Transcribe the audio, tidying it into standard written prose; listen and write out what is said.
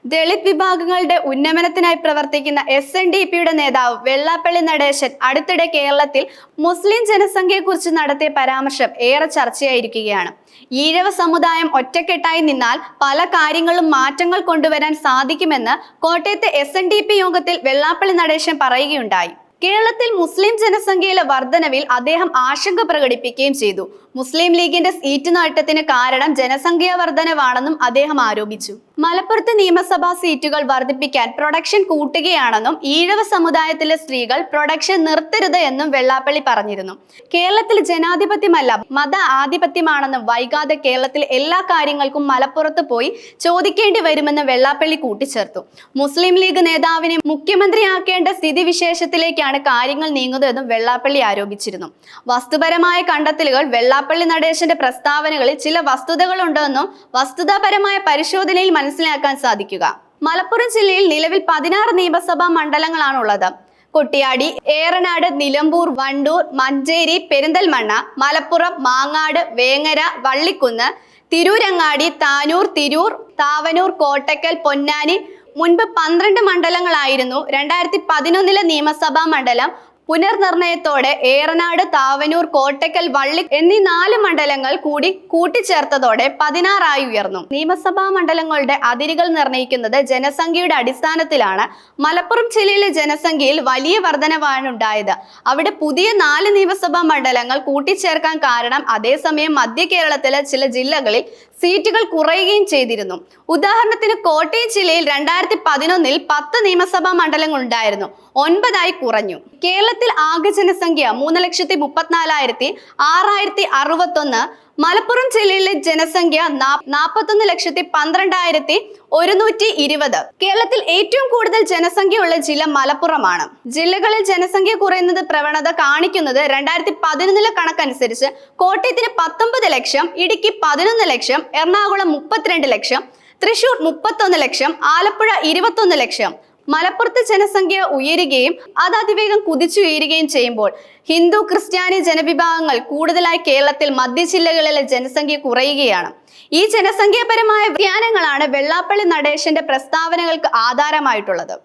ദളിത് വിഭാഗങ്ങളുടെ ഉന്നമനത്തിനായി പ്രവർത്തിക്കുന്ന SNDPയുടെ നേതാവ് വെള്ളാപ്പള്ളി നടേശൻ അടുത്തിടെ കേരളത്തിൽ മുസ്ലിം ജനസംഖ്യയെക്കുറിച്ച് നടത്തിയ പരാമർശം ഏറെ ചർച്ചയായിരിക്കുകയാണ്. ഈഴവ സമുദായം ഒറ്റക്കെട്ടായി നിന്നാൽ പല കാര്യങ്ങളും മാറ്റങ്ങൾ കൊണ്ടുവരാൻ സാധിക്കുമെന്ന് കോട്ടയത്തെ SNDP യോഗത്തിൽ വെള്ളാപ്പള്ളി നടേശൻ പറയുകയുണ്ടായി. കേരളത്തിൽ മുസ്ലിം ജനസംഖ്യയിലെ വർധനവിൽ അദ്ദേഹം ആശങ്ക പ്രകടിപ്പിക്കുകയും ചെയ്തു. മുസ്ലിം ലീഗിന്റെ സീറ്റ് നേട്ടത്തിന് കാരണം ജനസംഖ്യാ വർധനവാണെന്നും അദ്ദേഹം ആരോപിച്ചു. മലപ്പുറത്ത് നിയമസഭാ സീറ്റുകൾ വർദ്ധിപ്പിക്കാൻ പ്രൊഡക്ഷൻ കൂട്ടുകയാണെന്നും ഈഴവ സമുദായത്തിലെ സ്ത്രീകൾ പ്രൊഡക്ഷൻ നിർത്തരുത് എന്നും വെള്ളാപ്പള്ളി പറഞ്ഞിരുന്നു. കേരളത്തിൽ ജനാധിപത്യമല്ല മത ആധിപത്യമാണെന്നും വൈകാതെ കേരളത്തിൽ എല്ലാ കാര്യങ്ങൾക്കും മലപ്പുറത്ത് പോയി ചോദിക്കേണ്ടി വരുമെന്ന് വെള്ളാപ്പള്ളി കൂട്ടിച്ചേർത്തു. മുസ്ലിം ലീഗ് നേതാവിനെ മുഖ്യമന്ത്രിയാക്കേണ്ട സ്ഥിതിവിശേഷത്തിലേക്കാണ് കാര്യങ്ങൾ നീങ്ങുന്നതെന്നും വെള്ളാപ്പള്ളി ആരോപിച്ചിരുന്നു. വസ്തുപരമായ കണ്ടെത്തലുകൾ വെള്ളാപ്പള്ളി നടേശന്റെ പ്രസ്താവനകളിൽ ചില വസ്തുതകളുണ്ടെന്നും വസ്തുതാപരമായ പരിശോധനയിൽ മനസ്സിലാക്കാൻ സാധിക്കുക. മലപ്പുറം ജില്ലയിൽ നിലവിൽ 16 നിയമസഭാ മണ്ഡലങ്ങളാണുള്ളത്. കൊട്ടിയാടി, ഏറനാട്, നിലമ്പൂർ, വണ്ടൂർ, മഞ്ചേരി, പെരിന്തൽമണ്ണ, മലപ്പുറം, മാങ്ങാട്, വേങ്ങര, വള്ളിക്കുന്ന്, തിരൂരങ്ങാടി, താനൂർ, തിരൂർ, താവനൂർ, കോട്ടക്കൽ, പൊന്നാനി. മുൻപ് 12 മണ്ഡലങ്ങളായിരുന്നു. 2011 നിയമസഭാ മണ്ഡലം പുനർനിർണയത്തോടെ ഏറനാട്, താവനൂർ, കോട്ടക്കൽ, വള്ളി എന്നീ 4 മണ്ഡലങ്ങൾ കൂടി കൂട്ടിച്ചേർത്തതോടെ 16 ആയി ഉയർന്നു. നിയമസഭാ മണ്ഡലങ്ങളുടെ അതിരുകൾ നിർണ്ണയിക്കുന്നത് ജനസംഖ്യയുടെ അടിസ്ഥാനത്തിലാണ്. മലപ്പുറം ജില്ലയിലെ ജനസംഖ്യയിൽ വലിയ വർധനവാണ് ഉണ്ടായത്. അവിടെ പുതിയ 4 നിയമസഭാ മണ്ഡലങ്ങൾ കൂട്ടിച്ചേർക്കാൻ കാരണം അതേസമയം മധ്യ കേരളത്തിലെ ചില ജില്ലകളിൽ സീറ്റുകൾ കുറയുകയും ചെയ്തിരുന്നു. ഉദാഹരണത്തിന് കോട്ടയം ജില്ലയിൽ 2011 10 നിയമസഭാ മണ്ഡലങ്ങൾ ഉണ്ടായിരുന്നു, 9 ആയി കുറഞ്ഞു. കേരളത്തിൽ ആകെ ജനസംഖ്യ 3,34,661. മലപ്പുറം ജില്ലയിലെ ജനസംഖ്യ 41,12,120. കേരളത്തിൽ ഏറ്റവും കൂടുതൽ ജനസംഖ്യയുള്ള ജില്ല മലപ്പുറമാണ്. ജില്ലകളിൽ ജനസംഖ്യ കുറയുന്നത് പ്രവണത കാണിക്കുന്നത് 2011 കണക്കനുസരിച്ച് കോട്ടയത്തിന് 19 ലക്ഷം, ഇടുക്കി 11 ലക്ഷം, എറണാകുളം 32 ലക്ഷം, തൃശൂർ 31 ലക്ഷം, ആലപ്പുഴ 21 ലക്ഷം. മലപ്പുറത്ത് ജനസംഖ്യ ഉയരുകയും അത് അതിവേഗം കുതിച്ചുയരുകയും ചെയ്യുമ്പോൾ ഹിന്ദു ക്രിസ്ത്യാനി ജനവിഭാഗങ്ങൾ കൂടുതലായി കേരളത്തിൽ മധ്യ ജില്ലകളിലെ ജനസംഖ്യ കുറയുകയാണ്. ഈ ജനസംഖ്യാപരമായ വ്യതിയാനങ്ങളാണ് വെള്ളാപ്പള്ളി നടേശന്റെ പ്രസ്താവനകൾക്ക് ആധാരമായിട്ടുള്ളത്.